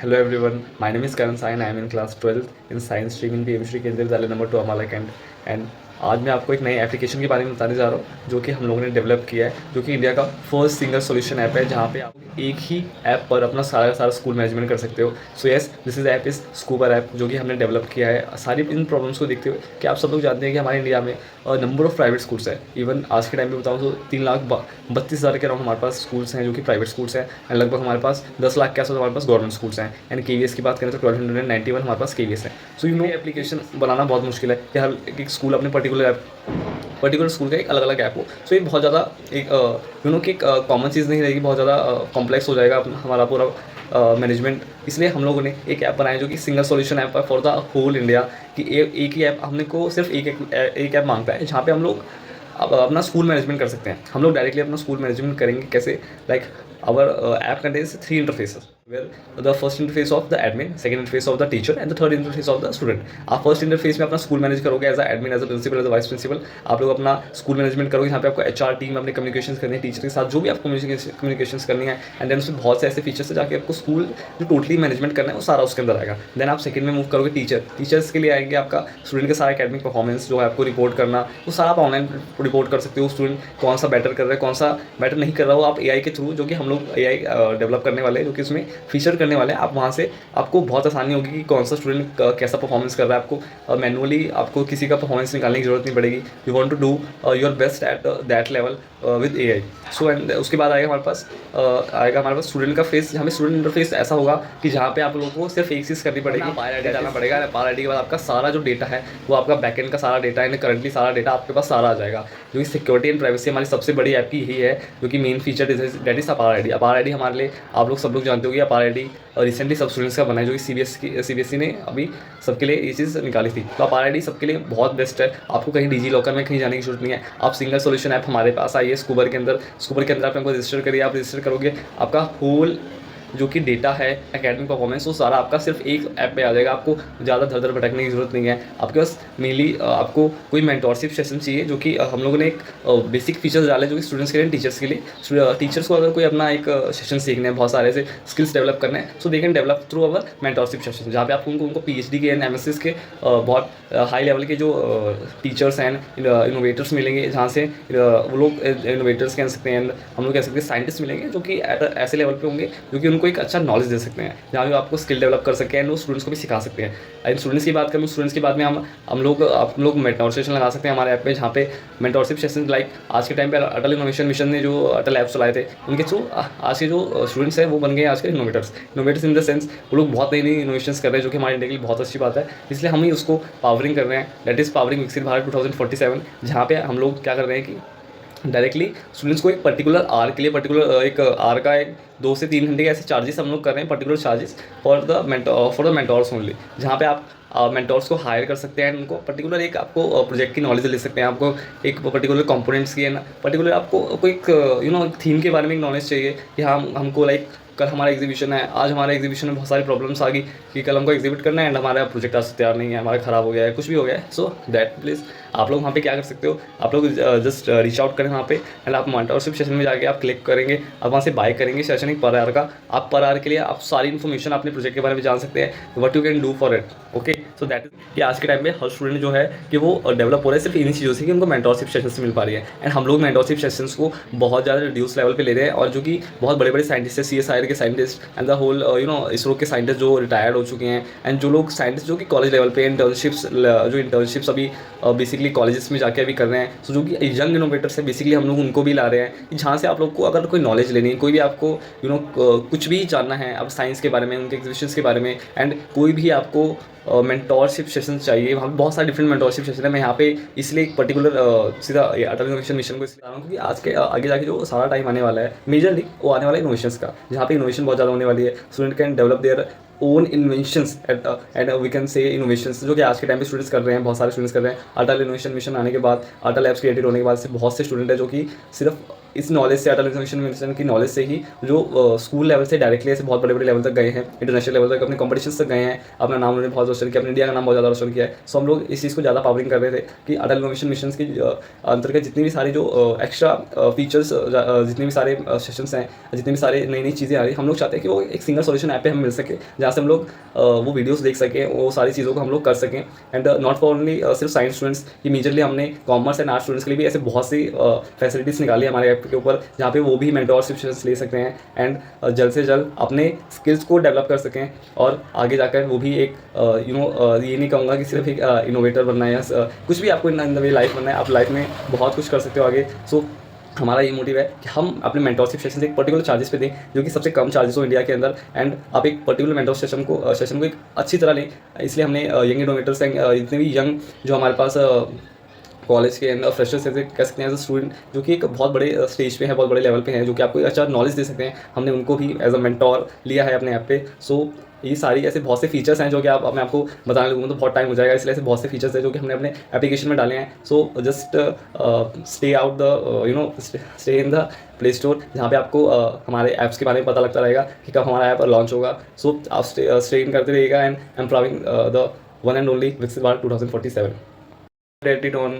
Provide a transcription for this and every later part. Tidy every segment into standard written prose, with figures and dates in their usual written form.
Hello everyone, my name is Karan Sai and I am in class 12th in science stream in PM Shri केंद्रीय विद्यालय number 2 Ambala cantt and आज मैं आपको एक नई application के बारे में बताने जा रहा हूँ जो कि हम लोगों ने डेवलप किया है, जो कि इंडिया का फर्स्ट सिंगल सॉल्यूशन ऐप है जहाँ पे आप एक ही ऐप पर अपना सारा का सारा स्कूल मैनेजमेंट कर सकते हो। So yes, this is app is Scuber app जो कि हमने डेवलप किया है सारी इन प्रॉब्लम्स को देखते हुए कि आप सब लोग जानते हैं कि हमारे इंडिया में नंबर ऑफ प्राइवेट स्कूल्स है। इवन आज के टाइम पे बताऊँ तो 3,32,000 के अराउंड हमारे पास स्कूल्स हैं जो कि प्राइवेट स्कूल्स हैं एंड लगभग हमारे पास 10 लाख के आसपास हमारे पास गवर्नमेंट स्कूल्स हैं एंड KVS की बात करें तो 1291 हमारे पास KVS है। सो एप्लीकेशन बनाना बहुत मुश्किल है कि हर एक स्कूल अपने पर्टिकुलर स्कूल का एक अलग अलग ऐप हो। सो ये बहुत ज़्यादा एक कि एक कॉमन चीज़ नहीं रहेगी, बहुत ज़्यादा कॉम्प्लेक्स हो जाएगा हमारा पूरा मैनेजमेंट। इसलिए हम लोगों ने एक ऐप बनाया जो कि सिंगल सॉल्यूशन ऐप है फॉर द होल इंडिया कि एक ही ऐप हमने को सिर्फ एक ऐप मांगता है जहाँ पे हम लोग अब अपना स्कूल मैनेजमेंट कर सकते हैं। हम लोग डायरेक्टली अपना स्कूल मैनेजमेंट करेंगे कैसे, like our app contains 3 interfaces where the first interface of the admin, second interface of the teacher and the third interface of the student। आप फर्स्ट इंटरफेस में अपना स्कूल मैनेज करोगे as a admin, as a principal, as a vice principal. आप लोग अपना school management करोगे, यहाँ पे आपको HR टीम अपने कम्युनिकेशन करनी है टीचर के साथ, जो भी आपको कम्युनिकेशन करनी है एंड देन उसमें बहुत से ऐसे फीचर्स है जाके आपको स्कूल जो टोटली मैनेजमेंट करना है वो सारा उसके अंदर आएगा। देन आप सेकंड में मूव करोगे टीचर्स के लिए आएंगे आपका स्टूडेंट के सारा एकेडमिक परफॉर्मेंस जो है आपको रिपोर्ट करना, वो सारा आप ऑनलाइन रिपोर्ट कर सकते हो। स्टूडेंट कौन सा बेटर कर रहा है, कौन सा बेटर नहीं कर रहा, वो आप AI के थ्रू, जो कि हम लोग AI डेवलप करने वाले हैं, जो कि उसमें फीचर करने वाले हैं, आप वहाँ से आपको बहुत आसानी होगी कि कौन सा स्टूडेंट कैसा परफॉर्मेंस कर रहा है। आपको मैनुअली आपको किसी का परफॉर्मेंस निकालने की जरूरत नहीं पड़ेगी। You want to do your best at that level with AI। So and उसके बाद आएगा हमारे पास स्टूडेंट का फेस, जहाँ पे स्टूडेंट इंटरफेस ऐसा होगा कि जहाँ पे आप लोगों को सिर्फ एक चीज़ करनी पड़ेगी, पार ID डालना पड़ेगा। पार ID के बाद आपका सारा जो डेटा है वो आपका बैकएंड का सारा डेटा है, करंटली सारा डेटा आपके पास सारा आ जाएगा। जो कि सिक्योरिटी एंड प्राइवेसी हमारी सबसे बड़ी ऐप की यही है, जो कि मेन फीचर दैट इज पार ID। पार ID हमारे लिए आप लोग सब लोग जानते हो कि पार ID रिसेंटली सब स्टूडेंट्स का बना है, जो कि CBSE ने अभी सबके लिए ये चीज़ निकाली थी। तो पार ID सबके लिए बहुत बेस्ट है, आपको कहीं डिजी लॉकर में कहीं जाने की जरूरत नहीं है। आप सिंगल सोल्यूशन ऐप हमारे पास आई है स्कूबर के अंदर आप हमको रजिस्टर करिए। आप रजिस्टर करोगे, आपका होल जो कि डेटा है एकेडमिक परफॉर्मेंस वो सारा आपका सिर्फ एक ऐप पे आ जाएगा। आपको ज़्यादा धर धर भटकने की ज़रूरत नहीं है। आपके पास मेनली आपको कोई मेंटोरशिप सेशन चाहिए, जो कि हम लोगों ने एक बेसिक फीचर्स डाले जो कि स्टूडेंट्स के लिए, टीचर्स के लिए। टीचर्स को अगर कोई अपना एक सेशन सीखना है, बहुत सारे से स्किल्स डेवलप करने हैं, so they can develop through our mentorship session, जहाँ पे आप उनको PhD के एंड MSc के बहुत हाई लेवल के जो टीचर्स एंड इनोवेटर्स मिलेंगे, जहाँ से वो लोग इनोवेटर्स कह सकते हैं, हम लोग कह सकते हैं साइंटिस्ट मिलेंगे, जो कि ऐसे लेवल पे होंगे जो कि उनको एक अच्छा नॉलेज दे सकते हैं, जहाँ भी आपको स्किल डेवलप कर सकें एंड वो स्टूडेंट्स को भी सिखा सकते हैं। एंड स्टूडेंट्स की बात करें, स्टूडेंट्स की बात में हम लोग मेंटोर सेशन लगा सकते हैं हमारे ऐप पे, जहाँ पे मेंटोरशिप सेशन लाइक आज के टाइम पे अटल इनोवेशन मिशन ने जो अटल ऐप चलाए थे, उनके थ्रू आज के जो स्टूडेंट्स हैं वो बन गए आज के इनोवेटर्स इन द सेंस वो लोग बहुत नई इनोवेशंस कर रहे हैं, जो कि हमारे इंडिया के लिए बहुत अच्छी बात है। इसलिए हम ही उसको पावरिंग कर रहे हैं, दैट इज़ पावरिंग विकसित भारत 2047, जहाँ पे हम लोग क्या कर रहे हैं कि डायरेक्टली स्टूडेंट्स को एक पर्टिकुलर आर के लिए एक आर का एक 2 से 3 घंटे के ऐसे चार्जेस हम लोग कर रहे हैं, particular charges for the mentors only, जहाँ पे आप मेंटोर्स को हायर कर सकते हैं। उनको पर्टिकुलर एक आपको प्रोजेक्ट की नॉलेज ले सकते हैं, आपको एक पर्टिकुलर कंपोनेंट्स की पर्टिकुलर आपको कोई एक थीम के बारे में एक नॉलेज चाहिए कि हमको लाइक कल हमारा एग्जीबिशन है, आज हमारे एग्जीबिशन में बहुत सारी प्रॉब्लम्स आ गई कि कल हमको एग्जिबिट करना है एंड हमारा प्रोजेक्ट आज तैयार नहीं है, हमारा ख़राब हो गया है, कुछ भी हो गया है। सो दैट प्लीज़ आप लोग वहाँ पे क्या कर सकते हो, आप लोग जस्ट रीच आउट करें वहाँ पे एंड आप मेंटोरशिप सेशन में जाके आप क्लिक करेंगे, आप वहाँ से बाय करेंगे सेशन एक पर आवर का। आप पर आवर के लिए आप सारी इन्फॉर्मेशन अपने प्रोजेक्ट के बारे में जान सकते हैं, what you can do for it. Okay, so that is कि आज के टाइम पे हर स्टूडेंट जो है कि वो डेवलप हो रहा है सिर्फ इन्हीं चीज़ों से कि उनको मेंटोरशिप सेशन से मिल पा रही है। एंड हम लोग मेंटोरशिप सेशंस को बहुत ज़्यादा रिड्यूस लेवल पे ले रहे हैं, और जो कि बहुत बड़े बड़े साइंटिस्ट है, CSIR के scientist and the whole ISRO के साइंटिस्ट जो रिटायर्ड हो चुके हैं, एंड जो लोग साइंटिस्ट जो कि कॉलेज लेवल पे इंटर्नशिप्स अभी बेसिकली कॉलेजेस में जाके अभी कर रहे हैं, सो जो कि यंग इनोवेटर्स है, बेसिकली हम लोग उनको भी ला रहे हैं, जहाँ से आप लोग को अगर कोई नॉलेज लेनी है, कोई भी आपको कुछ भी जानना है अब साइंस के बारे में, उनके एग्जीबिशंस के बारे में, एंड कोई भी आपको मेंटोरशिप सेशन चाहिए, वहाँ पे बहुत सारे डिफरेंट मेंटोरशिप सेशन है। मैं यहाँ पे इसलिए एक पर्टिकुलर सीधा अटल इनोवेशन मिशन को इसलिए बता रहा हूँ क्योंकि आज के आगे जाके जो सारा टाइम आने वाला है मेजरली वो आने वाला है इनोवेशंस का, जहाँ पे इनोवेशन बहुत ज़्यादा होने वाली है। Student can develop their own inventions and we can say innovations, जो कि आज के टाइम पे स्टूडेंट्स कर रहे हैं, बहुत सारे स्टूडेंट्स कर रहे हैं। अटल इनोवेशन मिशन आने के बाद, अटल ऐप्स क्रिएटेड होने के बाद से बहुत से स्टूडेंट है जो कि सिर्फ इस नॉलेज से, अटल इनोवेशन मिशन की नॉलेज से ही जो स्कूल लेवल से डायरेक्टली ऐसे बहुत बड़े बड़े लेवल तक गए हैं, इंटरनेशनल लेवल तक अपने कॉम्पिटिशन तक गए हैं, अपना नाम उन्होंने बहुत रोशन किया, अपने इंडिया का नाम बहुत ज़्यादा रोशन किया है। सो हम लोग इस चीज़ को ज़्यादा पावरिंग कर रहे थे कि अटल इनोवेशन मिशन की अंतर्गत जितनी भी सारी जो एक्स्ट्रा फीचर्स, जितने भी सारे सेशंस हैं, जितनी भी सारी नई नई चीज़ें आ रही हैं, हम लोग चाहते हैं कि वो एक सिंगल सोल्यूशन ऐप पे हम मिल सके, जहाँ जहाँ से हम लोग वो वीडियोस देख सकें, वो सारी चीज़ों को हम लोग कर सकें। एंड नॉट फॉर ओनली सिर्फ साइंस स्टूडेंट्स, कि मेजरली हमने कॉमर्स एंड आर्ट्स स्टूडेंट्स के लिए भी ऐसे बहुत सी फैसिलिटीज़ निकाली है हमारे ऐप के ऊपर, जहाँ पे वो भी मेंटोरशिप सेशंस ले सकते हैं एंड जल्द से जल्द अपने स्किल्स को डेवलप कर सकें, और आगे जाकर वो भी एक ये नहीं कहूँगा कि सिर्फ एक इनोवेटर बनना है या कुछ भी आपको इन द वे लाइफ बनना है, आप लाइफ में बहुत कुछ कर सकते हो आगे। सो हमारा ये मोटिव है कि हम अपने मेंटोरशिप सेशन एक पर्टिकुलर चार्जेस पे दें, जो कि सबसे कम चार्जेस हो इंडिया के अंदर, एंड आप एक पर्टिकुलर मेंटोर सेशन को एक अच्छी तरह लें। इसलिए हमने यंग इनोवेटर्स एंड जितने भी यंग जो हमारे पास कॉलेज के अंदर फ्रेशर्स ऐसे कह सकते हैं एज अ स्टूडेंट, जो कि एक बहुत बड़े स्टेज पे हैं, बहुत बड़े लेवल पे हैं, जो कि आपको अच्छा नॉलेज दे सकते हैं, हमने उनको भी एज अ मेंटोर लिया है अपने ऐप पे। सो ये सारी ऐसे बहुत से फीचर्स हैं जो कि मैं आपको बताने लगूँगा तो बहुत टाइम हो जाएगा, इसलिए ऐसे बहुत से फीचर्स हैं जो कि हमने अपने एप्लीकेशन में डाले हैं। So just stay out the stay in the play store, जहाँ पे आपको हमारे ऐप्स के बारे में पता लगता रहेगा कि कब हमारा ऐप लॉन्च होगा। सो आप स्टे इन करते रहिएगा and employing the one and only Viksit Bharat 2047 updated on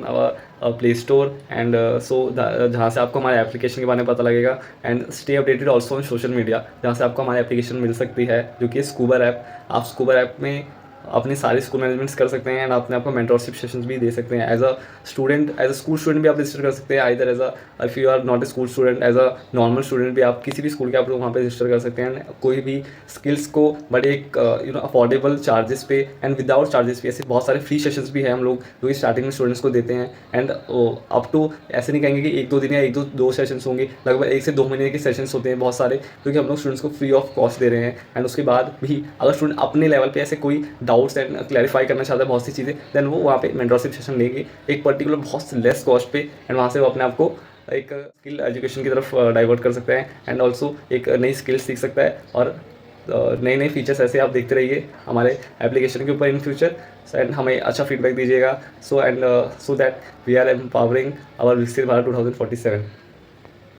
Play Store and so जहाँ से आपको हमारे एप्लीकेशन के बारे में पता लगेगा, and stay updated also on social media, जहाँ से आपको हमारी एप्लीकेशन मिल सकती है, जो कि स्कूबर ऐप। आप स्कूबर ऐप में अपनी सारी स्कूल मैनेजमेंट्स कर सकते हैं एंड अपने आपको मेंटोरशिप सेशंस भी दे सकते हैं। एज अ स्कूल स्टूडेंट भी आप रजिस्टर कर सकते हैं, either as a if you are not a school student, as a normal student भी आप किसी भी स्कूल के आप लोग वहाँ पे रजिस्टर कर सकते हैं, कोई भी स्किल्स को बड़े एक अफोर्डेबल चार्जेस पे एंड विदाउट चार्जेस पे। ऐसे बहुत सारे फ्री सेशंस भी हैं हम लोग जो कि स्टार्टिंग में स्टूडेंट्स को देते हैं, एंड अप टू ऐसे नहीं कहेंगे कि 1-2 दिन या 1-2 सेशंस होंगे, लगभग 1 से 2 महीने के सेशंस होते हैं बहुत सारे, क्योंकि हम लोग स्टूडेंट्स को फ्री ऑफ कॉस्ट दे रहे हैं। एंड उसके बाद भी अगर स्टूडेंट अपने लेवल पे ऐसे कोई डाउट्स एंड क्लैरिफाई करना चाहता है बहुत सी चीज़ें, देन वो वहाँ पे मेंटोरशिप सेशन लेंगे एक पर्टिकुलर बहुत लेस कॉस्ट पे, एंड वहाँ से वो अपने आप को एक स्किल एजुकेशन की तरफ डाइवर्ट कर सकता है, एंड ऑल्सो एक नई स्किल सीख सकता है, और नए नए फीचर्स ऐसे आप देखते रहिए हमारे एप्लीकेशन के ऊपर इन फ्यूचर, एंड हमें अच्छा फीडबैक दीजिएगा, so that we are empowering our Viksit Bharat 2047।